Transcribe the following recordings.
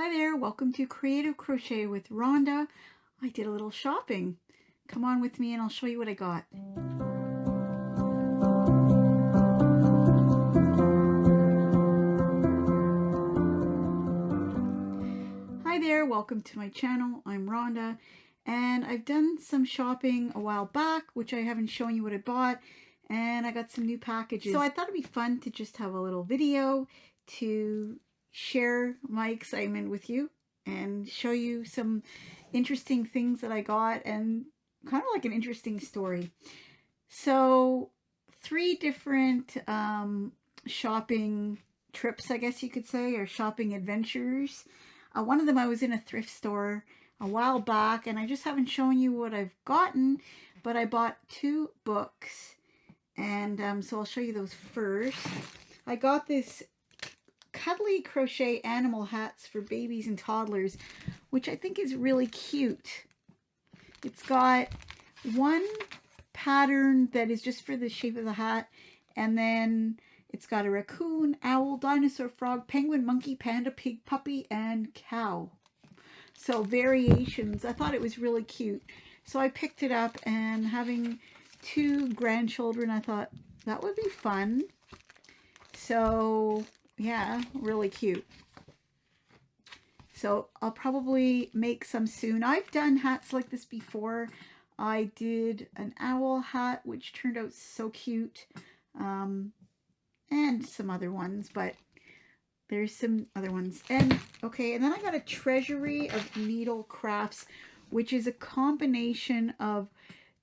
Hi there, welcome to Creative Crochet with Rhonda. I did a little shopping. Come on with me and I'll show you what I got. Hi there, welcome to my channel. I'm Rhonda and I've done some shopping a while back, which I haven't shown you what I bought, and I got some new packages. So I thought it'd be fun to just have a little video to share my excitement with you and show you some interesting things that I got and kind of like an interesting story. So 3 different shopping trips, I guess you could say, or shopping adventures. One of them I was in a thrift store a while back, and I just haven't shown you what I've gotten, but I bought 2 books, and so I'll show you those first. I got this cuddly crochet animal hats for babies and toddlers, which I think is really cute. It's got one pattern that is just for the shape of the hat, and then it's got a raccoon, owl, dinosaur, frog, penguin, monkey, panda, pig, puppy, and cow. So variations. I thought it was really cute. So I picked it up, and having 2 grandchildren, I thought that would be fun. So yeah, really cute. So I'll probably make some soon. I've done hats like this before. I did an owl hat, which turned out so cute, and some other ones, but there's some other ones. And okay, and then I got a treasury of needle crafts, which is a combination of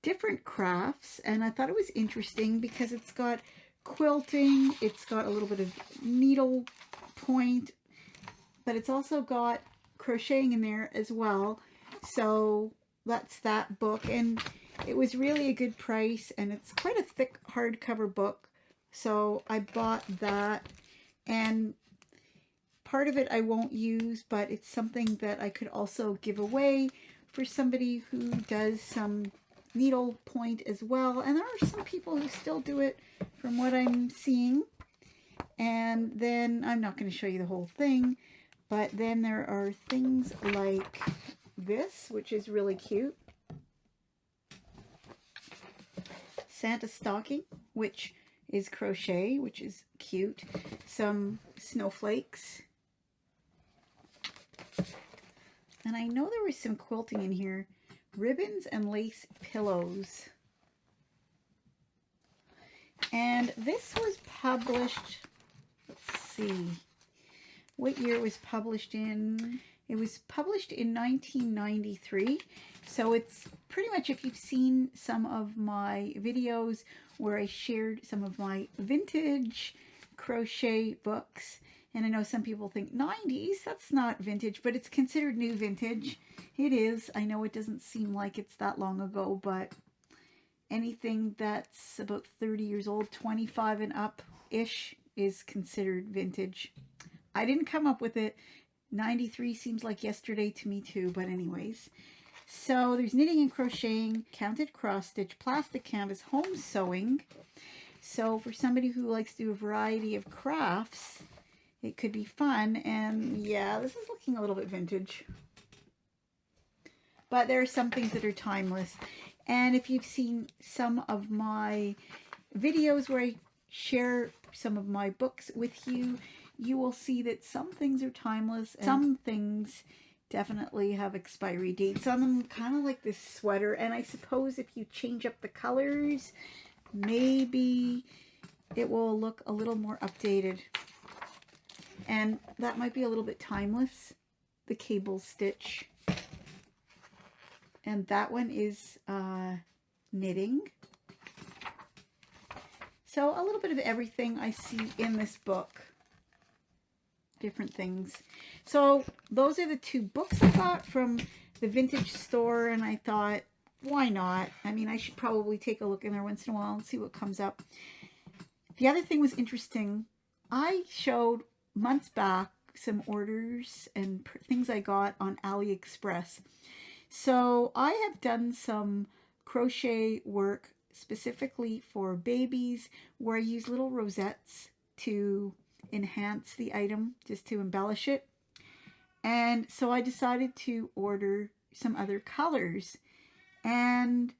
different crafts, and I thought it was interesting because it's got quilting, it's got a little bit of needle point, but it's also got crocheting in there as well. So that's that book, and it was really a good price, and it's quite a thick hardcover book, so I bought that. And part of it I won't use, but it's something that I could also give away for somebody who does some needle point as well. And there are some people who still do it from what I'm seeing. And then I'm not going to show you the whole thing, but then there are things like this, which is really cute. Santa stocking, which is crochet, which is cute. Some snowflakes. And I know there was some quilting in here. Ribbons and lace pillows. And this was published, let's see, what year it was published in. It was published in 1993. So it's pretty much, if you've seen some of my videos where I shared some of my vintage crochet books, and I know some people think 90s, that's not vintage, but it's considered new vintage. It is. I know it doesn't seem like it's that long ago, but anything that's about 30 years old, 25 and up-ish, is considered vintage. I didn't come up with it. 93 seems like yesterday to me too, but anyways. So there's knitting and crocheting, counted cross stitch, plastic canvas, home sewing. So for somebody who likes to do a variety of crafts, it could be fun. And yeah, this is looking a little bit vintage, but there are some things that are timeless. And if you've seen some of my videos where I share some of my books with you, you will see that some things are timeless and some things definitely have expiry dates on them, kind of like this sweater. And I suppose if you change up the colors, maybe it will look a little more updated. And that might be a little bit timeless, the cable stitch. And that one is knitting. So a little bit of everything I see in this book. Different things. So those are the 2 books I got from the vintage store, and I thought, why not? I mean, I should probably take a look in there once in a while and see what comes up. The other thing was interesting. I showed months back some orders and things I got on AliExpress. So I have done some crochet work specifically for babies where I use little rosettes to enhance the item, just to embellish it. And so I decided to order some other colors. And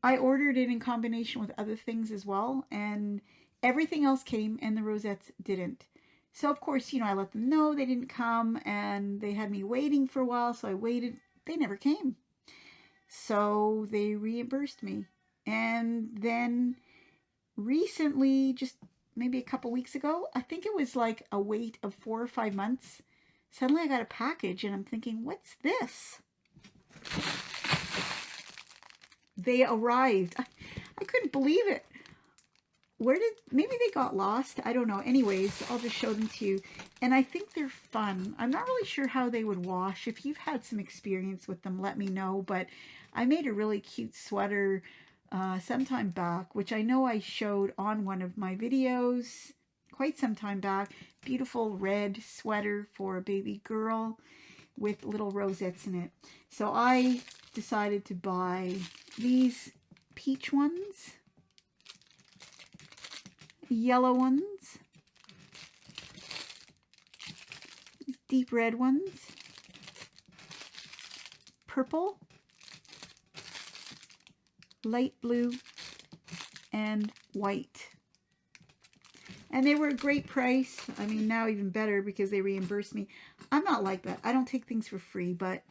I ordered it in combination with other things as well. And everything else came and the rosettes didn't. So of course, I let them know they didn't come and they had me waiting for a while. So I waited. They never came. So they reimbursed me. And then recently, just maybe a couple weeks ago, I think it was like a wait of 4 or 5 months. Suddenly I got a package and I'm thinking, what's this? They arrived. I couldn't believe it. Maybe they got lost. I don't know. Anyways, I'll just show them to you. And I think they're fun. I'm not really sure how they would wash. If you've had some experience with them, let me know. But I made a really cute sweater sometime back, which I know I showed on one of my videos quite some time back. Beautiful red sweater for a baby girl with little rosettes in it. So I decided to buy these peach ones, yellow ones, deep red ones, purple, light blue, and white. And they were a great price. I mean, now even better because they reimbursed me. I'm not like that. I don't take things for free, but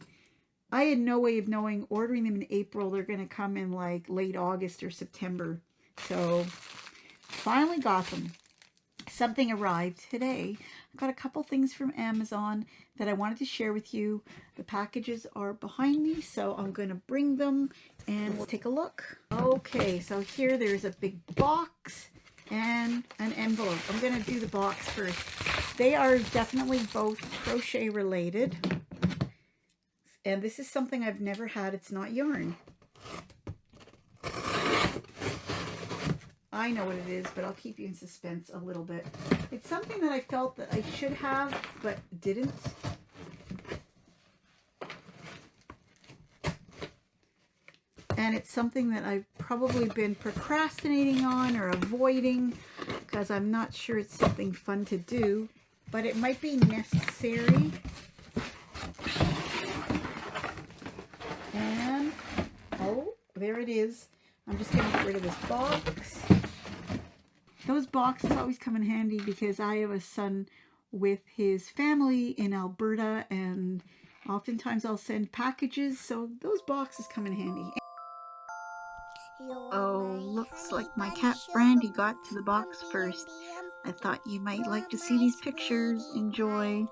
I had no way of knowing ordering them in April. They're going to come in like late August or September. So finally got them. Something arrived today. I got a couple things from Amazon that I wanted to share with you. The packages are behind me, so I'm going to bring them and we'll take a look. Okay, so here there's a big box and an envelope. I'm going to do the box first. They are definitely both crochet related. And this is something I've never had. It's not yarn. I know what it is, but I'll keep you in suspense a little bit. It's something that I felt that I should have, but didn't. And it's something that I've probably been procrastinating on or avoiding because I'm not sure it's something fun to do, but it might be necessary. And, oh, there it is. I'm just going to get rid of this box. Those boxes always come in handy because I have a son with his family in Alberta and oftentimes I'll send packages, so those boxes come in handy. Oh, looks like my cat Brandy got to the box first. I thought you might like to see these pictures. Enjoy.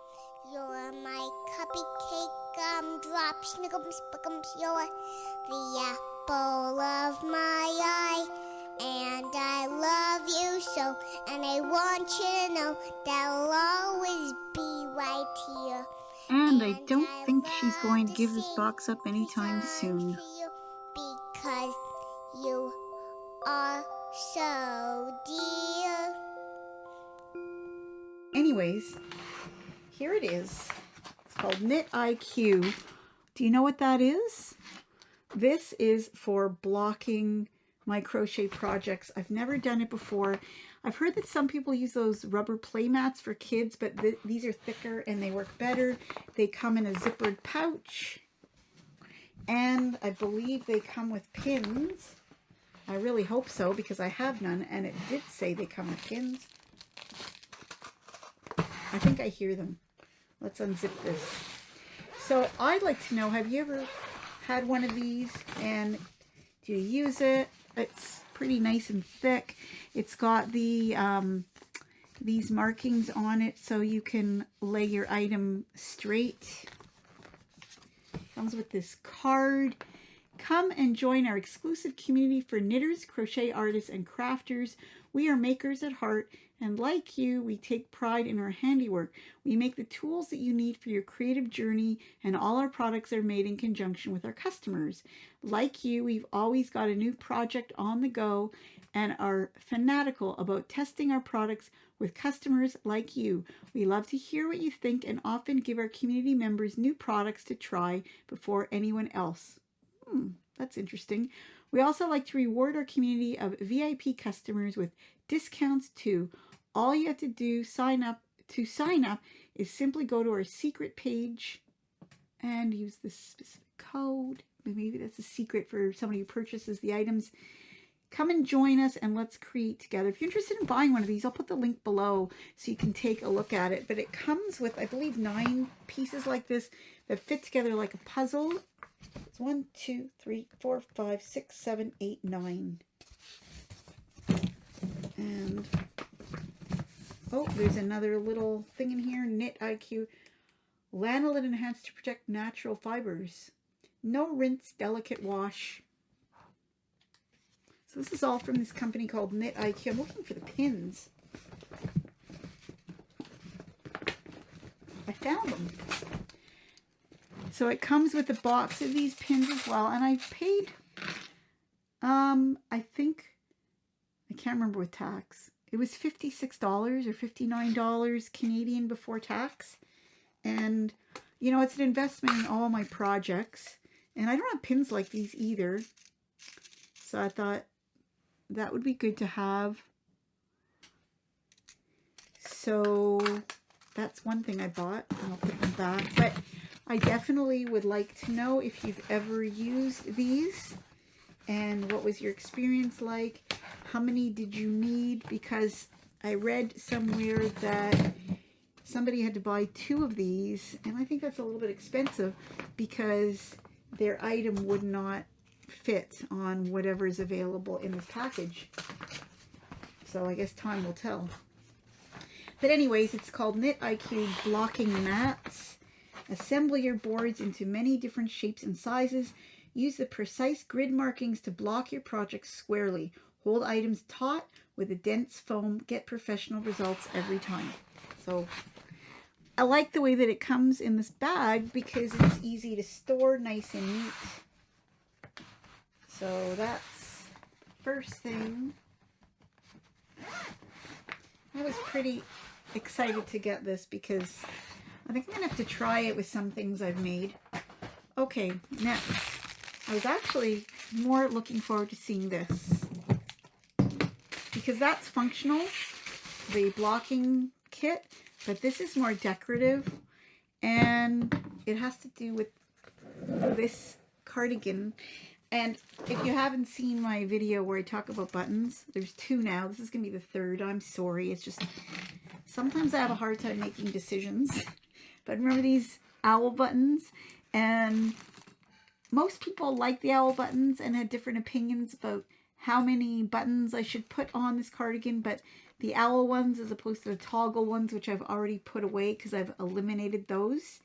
You're my cupcake, gumdrop, snickums, spickums. You're the apple of my eye. And I love you so, and I want you to know that I'll always be right here. And I don't think she's going to give this box up anytime soon. Because you are so dear. Anyways, here it is. It's called Knit IQ. Do you know what that is? This is for blocking my crochet projects. I've never done it before. I've heard that some people use those rubber play mats for kids, but these are thicker and they work better. They come in a zippered pouch. And I believe they come with pins. I really hope so because I have none and it did say they come with pins. I think I hear them. Let's unzip this. So I'd like to know, have you ever had one of these and do you use it? It's pretty nice and thick. It's got the these markings on it so you can lay your item straight. Comes with this card. Come and join our exclusive community for knitters, crochet artists, and crafters. We are makers at heart, and like you, we take pride in our handiwork. We make the tools that you need for your creative journey, and all our products are made in conjunction with our customers. Like you, we've always got a new project on the go and are fanatical about testing our products with customers like you. We love to hear what you think and often give our community members new products to try before anyone else. That's interesting. We also like to reward our community of VIP customers with discounts too. All you have to do to sign up is simply go to our secret page and use this specific code. Maybe that's a secret for somebody who purchases the items. Come and join us and let's create together. If you're interested in buying one of these, I'll put the link below so you can take a look at it. But it comes with, I believe, 9 pieces like this that fit together like a puzzle. It's 1, 2, 3, 4, 5, 6, 7, 8, 9. And, oh, there's another little thing in here. Knit IQ. Lanolin enhanced to protect natural fibers. No rinse, delicate wash. So this is all from this company called Knit IQ. I'm looking for the pins. I found them. So it comes with a box of these pins as well. And I paid, I think, I can't remember with tax. It was $56 or $59 Canadian before tax. And, you know, it's an investment in all my projects. And I don't have pins like these either. So I thought that would be good to have. So that's one thing I bought. And I'll put them back. But I definitely would like to know if you've ever used these. And what was your experience like? How many did you need? Because I read somewhere that somebody had to buy 2 of these. And I think that's a little bit expensive because their item would not fit on whatever is available in this package. So I guess time will tell. But anyways, it's called Knit IQ Blocking Mats. Assemble your boards into many different shapes and sizes. Use the precise grid markings to block your projects squarely. Hold items taut with a dense foam. Get professional results every time. So I like the way that it comes in this bag because it's easy to store, nice and neat. So that's first thing. I was pretty excited to get this because I think I'm going to have to try it with some things I've made. Okay, next. I was actually more looking forward to seeing this because that's functional, the blocking kit, but this is more decorative and it has to do with this cardigan. And if you haven't seen my video where I talk about buttons, there's 2 now. This is going to be the 3rd. I'm sorry. It's just sometimes I have a hard time making decisions. But remember these owl buttons? And most people like the owl buttons and had different opinions about how many buttons I should put on this cardigan. But the owl ones as opposed to the toggle ones, which I've already put away because I've eliminated those.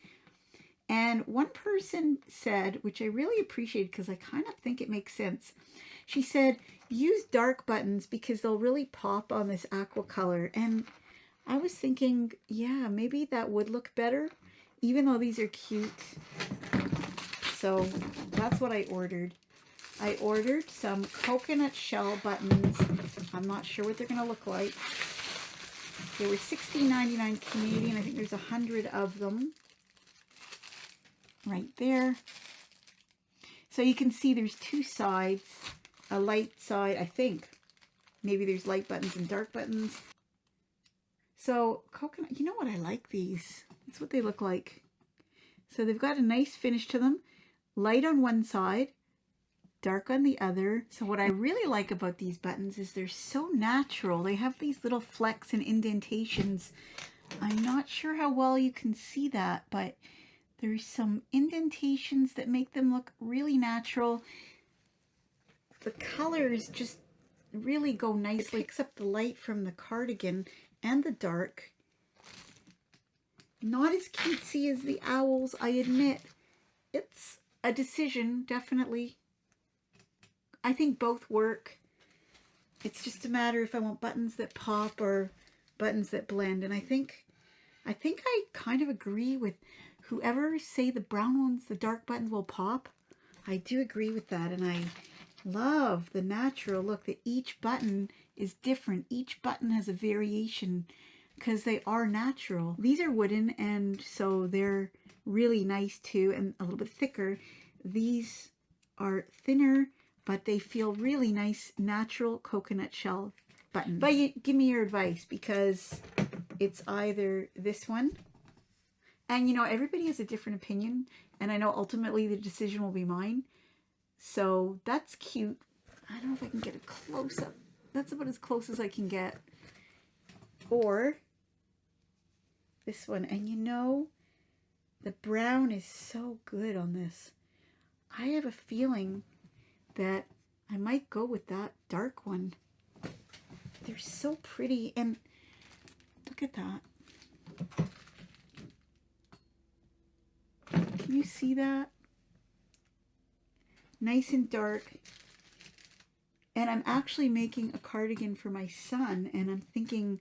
And one person said, which I really appreciate because I kind of think it makes sense. She said, use dark buttons because they'll really pop on this aqua color. And I was thinking, yeah, maybe that would look better, even though these are cute. So that's what I ordered. I ordered some coconut shell buttons. I'm not sure what they're going to look like. They were $16.99 Canadian. I think there's 100 of them. Right there. So you can see there's 2 sides, a light side, I think. Maybe there's light buttons and dark buttons. So coconut, you know what, I like these. That's what they look like. So they've got a nice finish to them. Light on one side, dark on the other. So what I really like about these buttons is they're so natural. They have these little flecks and indentations. I'm not sure how well you can see that, but there's some indentations that make them look really natural. The colors just really go nicely. It picks up the light from the cardigan and the dark. Not as cutesy as the owls, I admit. It's a decision, definitely. I think both work. It's just a matter if I want buttons that pop or buttons that blend. And I think I kind of agree with whoever say the brown ones, the dark buttons will pop. I do agree with that. And I love the natural look that each button is different. Each button has a variation because they are natural. These are wooden and so they're really nice too and a little bit thicker. These are thinner, but they feel really nice, natural coconut shell buttons. But give me your advice because it's either this one And you know, everybody has a different opinion, and I know ultimately the decision will be mine. So that's cute. I don't know if I can get a close up. That's about as close as I can get. Or this one. And you know, the brown is so good on this. I have a feeling that I might go with that dark one. They're so pretty. And look at that. Can you see that? Nice and dark. And I'm actually making a cardigan for my son, and I'm thinking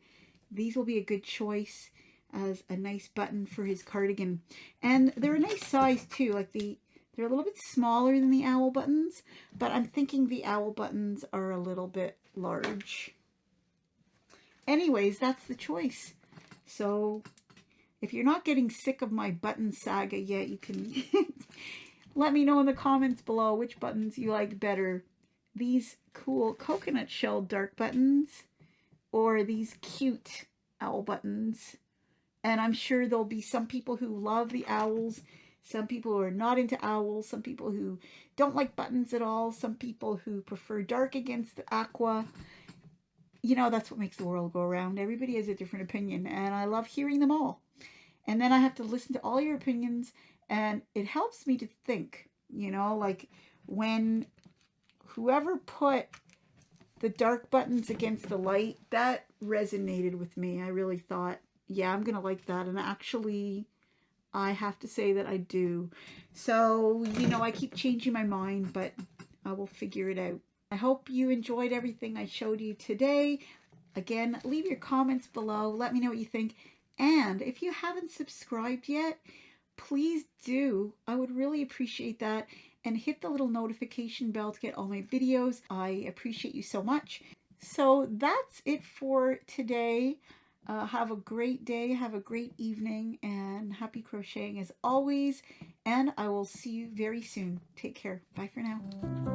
these will be a good choice as a nice button for his cardigan. And they're a nice size too. Like they're a little bit smaller than the owl buttons, but I'm thinking the owl buttons are a little bit large. Anyways, that's the choice. So if you're not getting sick of my button saga yet, you can let me know in the comments below which buttons you liked better. These cool coconut shell dark buttons or these cute owl buttons. And I'm sure there'll be some people who love the owls, some people who are not into owls, some people who don't like buttons at all, some people who prefer dark against the aqua. You know, that's what makes the world go around. Everybody has a different opinion, and I love hearing them all. And then I have to listen to all your opinions, and it helps me to think, you know, like when whoever put the dark buttons against the light, that resonated with me. I really thought, yeah, I'm going to like that. And actually, I have to say that I do. So, you know, I keep changing my mind, but I will figure it out. I hope you enjoyed everything I showed you today. Again, leave your comments below. Let me know what you think. And if you haven't subscribed yet, please do. I would really appreciate that. And hit the little notification bell to get all my videos. I appreciate you so much. So that's it for today. Have a great day. Have a great evening. And happy crocheting as always. And I will see you very soon. Take care. Bye for now.